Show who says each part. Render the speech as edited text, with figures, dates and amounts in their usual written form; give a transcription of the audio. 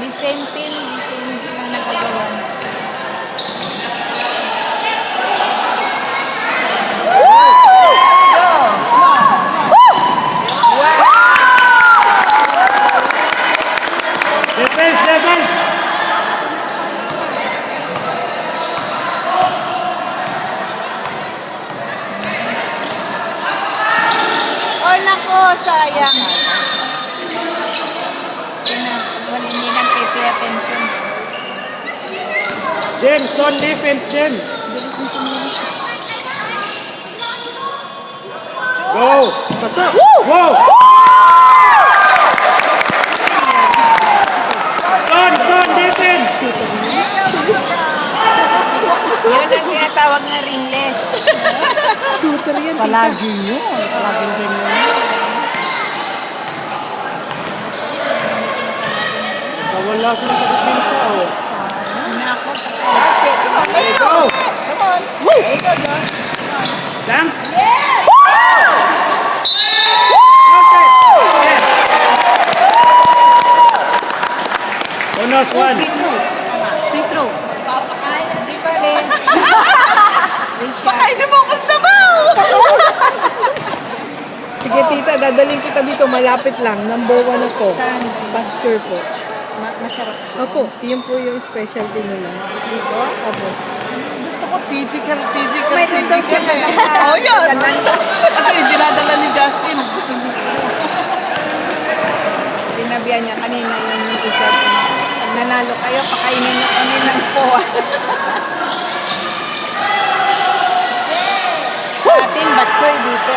Speaker 1: Vicentine sila nagagawa. Oh, nako, sayang. Hindi nang pay attention.
Speaker 2: James, on defense, James. Go! Pasok! Wow! Son, defense!
Speaker 1: Yan ang tinatawag na ringless.
Speaker 3: Shooter yan. Palagi yun. Palaging ganyan.
Speaker 2: Wala sila sa depensa, oh.
Speaker 1: Nako.
Speaker 2: There you go!
Speaker 1: Come on. There you go, John.
Speaker 2: Dunk!
Speaker 1: Yeah!
Speaker 2: Okay! Yes! Bonus one!
Speaker 1: Free throw. Di pa rin.
Speaker 3: Pakainin mo ako sabaw! Sige tita, dadaling kita dito. Malapit lang. Number 1 ako.
Speaker 1: Saan?
Speaker 3: Pasture po.
Speaker 1: Masarap.
Speaker 3: Opo, yun po yung specialty nila.
Speaker 1: Dito?
Speaker 3: Opo.
Speaker 4: Gusto ko typical.
Speaker 1: May nandun siya na
Speaker 4: Oh, yun! Kasi dinadala ni Justin. Gusto niya.
Speaker 1: Sinabihan niya kanina yung isa. Pag nanalo kayo, pakainin niyo kami ng four. Sa atin, batchoy dito.